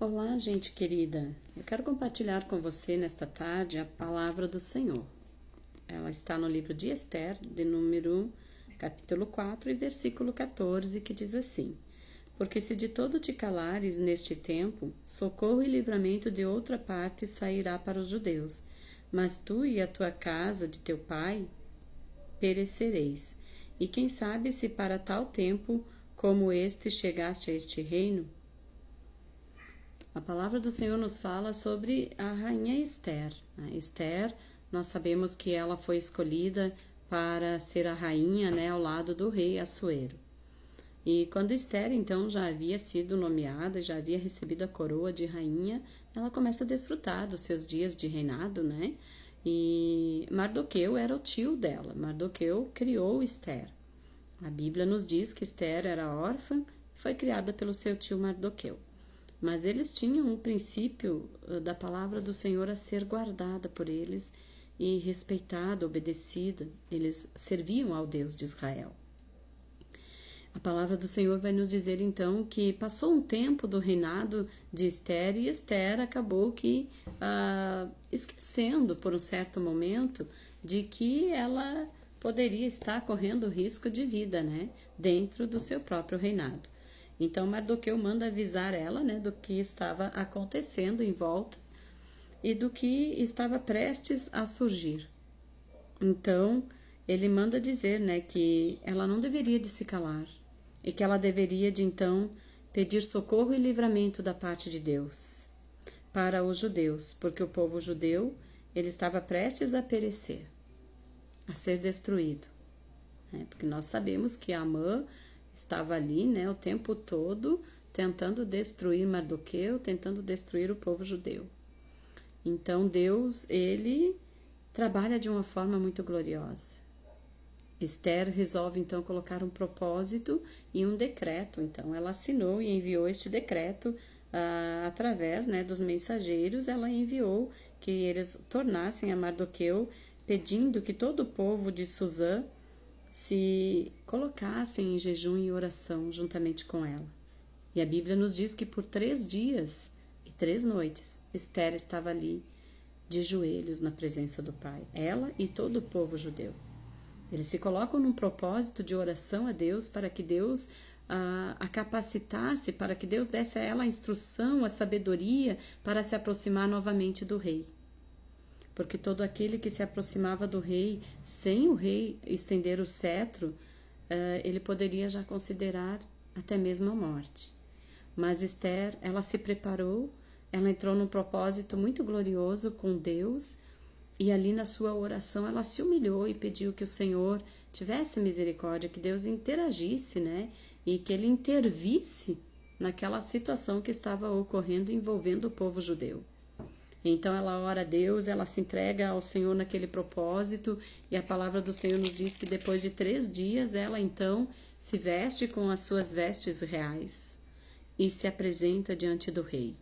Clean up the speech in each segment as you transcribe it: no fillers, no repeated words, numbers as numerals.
Olá, gente querida. Eu quero compartilhar com você nesta tarde a palavra do Senhor. Ela está no livro de Esther, de número capítulo 4 e versículo 14, que diz assim: Porque se de todo te calares neste tempo, socorro e livramento de outra parte sairá para os judeus, mas tu e a tua casa de teu pai perecereis. E quem sabe se para tal tempo como este chegaste a este reino? A palavra do Senhor nos fala sobre a rainha Esther. Esther, nós sabemos que ela foi escolhida para ser a rainha, ao lado do rei Assuero. E quando Esther, então, já havia sido nomeada, já havia recebido a coroa de rainha, ela começa a desfrutar dos seus dias de reinado, E Mardoqueu era o tio dela. Mardoqueu criou Esther. A Bíblia nos diz que Esther era órfã e foi criada pelo seu tio Mardoqueu. Mas eles tinham um princípio da palavra do Senhor a ser guardada por eles e respeitada, obedecida. Eles serviam ao Deus de Israel. A palavra do Senhor vai nos dizer então que passou um tempo do reinado de Esther e Esther acabou esquecendo por um certo momento de que ela poderia estar correndo risco de vida, dentro do seu próprio reinado. Então Mardoqueu manda avisar ela, do que estava acontecendo em volta e do que estava prestes a surgir. Então ele manda dizer, que ela não deveria de se calar e que ela deveria de então pedir socorro e livramento da parte de Deus para os judeus, porque o povo judeu ele estava prestes a perecer, a ser destruído, porque nós sabemos que Amã estava ali, o tempo todo tentando destruir Mardoqueu, tentando destruir o povo judeu. Então Deus, ele trabalha de uma forma muito gloriosa. Esther resolve então colocar um propósito e um decreto. Então ela assinou e enviou este decreto através, dos mensageiros. Ela enviou que eles tornassem a Mardoqueu, pedindo que todo o povo de Susã se colocassem em jejum e oração juntamente com ela. E a Bíblia nos diz que por 3 dias e 3 noites, Esther estava ali de joelhos na presença do Pai, ela e todo o povo judeu. Eles se colocam num propósito de oração a Deus para que Deus a capacitasse, para que Deus desse a ela a instrução, a sabedoria para se aproximar novamente do rei. Porque todo aquele que se aproximava do rei, sem o rei estender o cetro, ele poderia já considerar até mesmo a morte. Mas Esther, ela se preparou, ela entrou num propósito muito glorioso com Deus, e ali na sua oração ela se humilhou e pediu que o Senhor tivesse misericórdia, que Deus interagisse, e que ele intervisse naquela situação que estava ocorrendo envolvendo o povo judeu. Então ela ora a Deus, ela se entrega ao Senhor naquele propósito, e a palavra do Senhor nos diz que depois de 3 dias ela então se veste com as suas vestes reais e se apresenta diante do rei.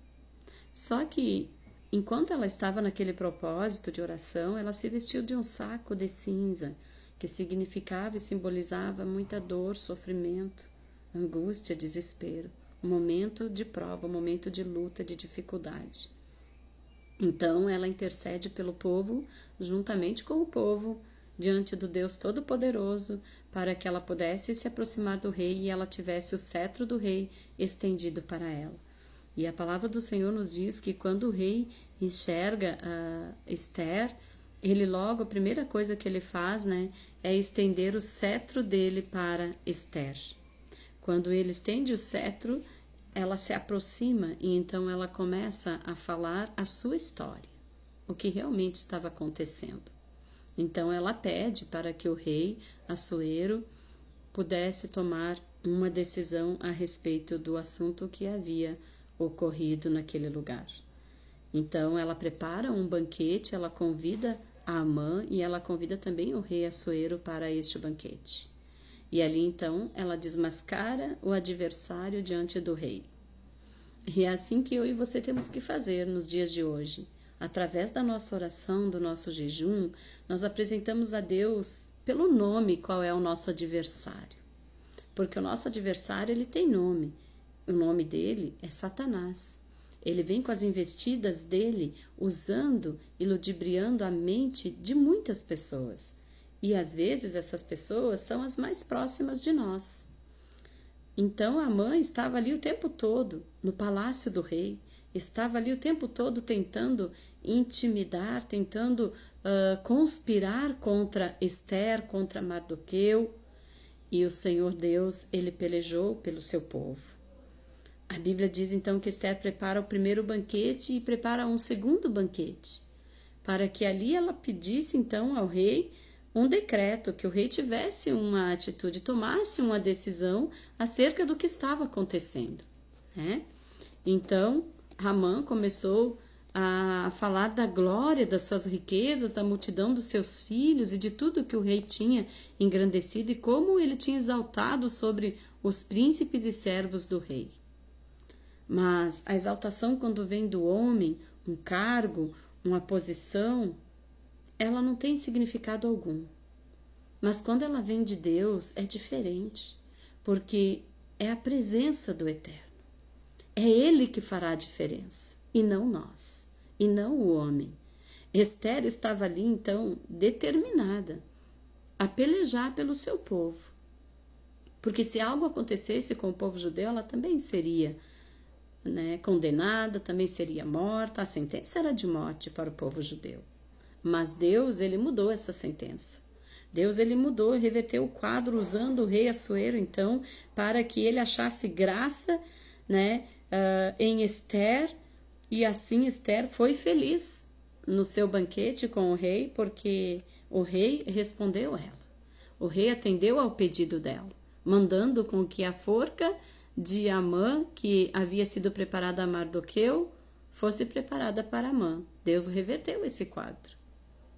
Só que enquanto ela estava naquele propósito de oração, ela se vestiu de um saco de cinza, que significava e simbolizava muita dor, sofrimento, angústia, desespero, um momento de prova, um momento de luta, de dificuldade. Então ela intercede pelo povo, juntamente com o povo, diante do Deus Todo-Poderoso, para que ela pudesse se aproximar do rei e ela tivesse o cetro do rei estendido para ela. E a palavra do Senhor nos diz que quando o rei enxerga Esther, ele logo, a primeira coisa que ele faz, é estender o cetro dele para Esther. Quando ele estende o cetro, ela se aproxima e então ela começa a falar a sua história, o que realmente estava acontecendo. Então ela pede para que o rei Assuero pudesse tomar uma decisão a respeito do assunto que havia ocorrido naquele lugar. Então ela prepara um banquete, ela convida a Amã e ela convida também o rei Assuero para este banquete. E ali então ela desmascara o adversário diante do rei. E é assim que eu e você temos que fazer nos dias de hoje. Através da nossa oração, do nosso jejum, nós apresentamos a Deus pelo nome qual é o nosso adversário. Porque o nosso adversário ele tem nome. O nome dele é Satanás. Ele vem com as investidas dele, usando e ludibriando a mente de muitas pessoas. E às vezes essas pessoas são as mais próximas de nós. Então Amã estava ali o tempo todo no palácio do rei, estava ali o tempo todo tentando intimidar, tentando conspirar contra Ester, contra Mardoqueu. E o Senhor Deus, ele pelejou pelo seu povo. A Bíblia diz então que Ester prepara o primeiro banquete e prepara um segundo banquete, para que ali ela pedisse então ao rei um decreto, que o rei tivesse uma atitude, tomasse uma decisão acerca do que estava acontecendo, né? Então, Amã começou a falar da glória das suas riquezas, da multidão dos seus filhos e de tudo que o rei tinha engrandecido e como ele tinha exaltado sobre os príncipes e servos do rei. Mas a exaltação, quando vem do homem, um cargo, uma posição, ela não tem significado algum. Mas quando ela vem de Deus, é diferente, porque é a presença do Eterno. É Ele que fará a diferença, e não nós, e não o homem. Ester estava ali, então, determinada a pelejar pelo seu povo. Porque se algo acontecesse com o povo judeu, ela também seria condenada, também seria morta. A sentença era de morte para o povo judeu. Mas Deus, ele mudou essa sentença. Deus, ele mudou e reverteu o quadro usando o rei Assuero, então, para que ele achasse graça, em Ester, e assim Ester foi feliz no seu banquete com o rei, porque o rei respondeu a ela. O rei atendeu ao pedido dela, mandando com que a forca de Amã, que havia sido preparada a Mardoqueu, fosse preparada para Amã. Deus reverteu esse quadro.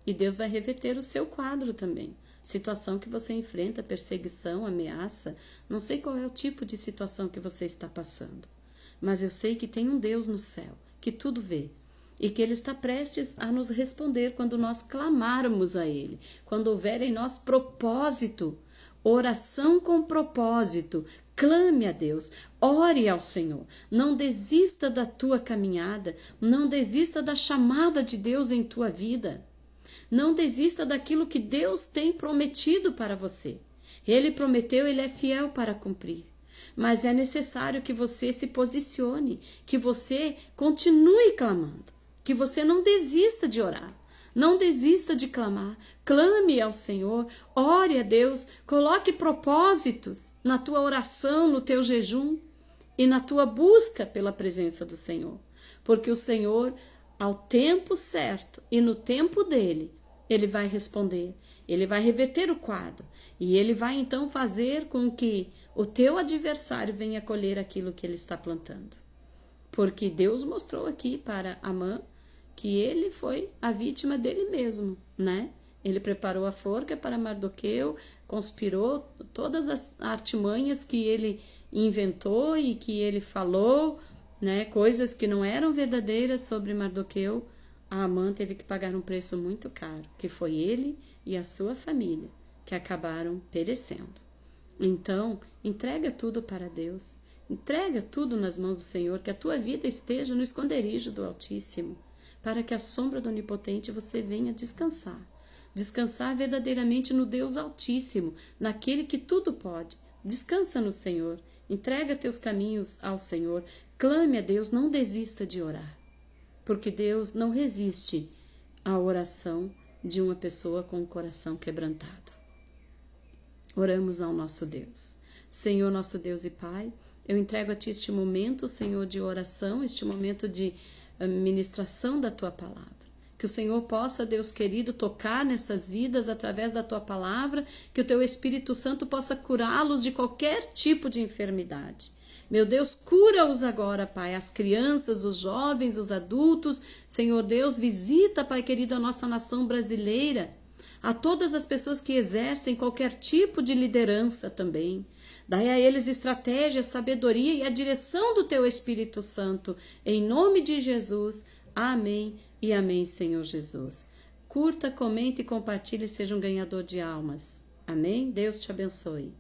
E Deus vai reverter o seu quadro também. Situação que você enfrenta, perseguição, ameaça, não sei qual é o tipo de situação que você está passando. Mas eu sei que tem um Deus no céu, que tudo vê, e que Ele está prestes a nos responder quando nós clamarmos a Ele, quando houver em nós propósito, oração com propósito. Clame a Deus, ore ao Senhor, não desista da tua caminhada, não desista da chamada de Deus em tua vida, não desista daquilo que Deus tem prometido para você. Ele prometeu, Ele é fiel para cumprir. Mas é necessário que você se posicione, que você continue clamando, que você não desista de orar, não desista de clamar. Clame ao Senhor, ore a Deus, coloque propósitos na tua oração, no teu jejum e na tua busca pela presença do Senhor. Porque o Senhor, ao tempo certo e no tempo dele, Ele vai responder, Ele vai reverter o quadro e Ele vai então fazer com que o teu adversário venha colher aquilo que ele está plantando. Porque Deus mostrou aqui para Amã que ele foi a vítima dele mesmo, Ele preparou a forca para Mardoqueu, conspirou todas as artimanhas que ele inventou e que ele falou, coisas que não eram verdadeiras sobre Mardoqueu. A Amã teve que pagar um preço muito caro, que foi ele e a sua família, que acabaram perecendo. Então, entrega tudo para Deus, entrega tudo nas mãos do Senhor, que a tua vida esteja no esconderijo do Altíssimo, para que a sombra do Onipotente você venha descansar verdadeiramente no Deus Altíssimo, naquele que tudo pode. Descansa no Senhor, entrega teus caminhos ao Senhor, clame a Deus, não desista de orar, porque Deus não resiste à oração de uma pessoa com o coração quebrantado. Oramos ao nosso Deus. Senhor, nosso Deus e Pai, eu entrego a Ti este momento, Senhor, de oração, este momento de ministração da Tua Palavra. Que o Senhor possa, Deus querido, tocar nessas vidas através da Tua Palavra, que o Teu Espírito Santo possa curá-los de qualquer tipo de enfermidade. Meu Deus, cura-os agora, Pai, as crianças, os jovens, os adultos. Senhor Deus, visita, Pai querido, a nossa nação brasileira, a todas as pessoas que exercem qualquer tipo de liderança também. Dai a eles estratégia, sabedoria e a direção do Teu Espírito Santo. Em nome de Jesus. Amém e amém, Senhor Jesus. Curta, comente e compartilhe e seja um ganhador de almas. Amém? Deus te abençoe.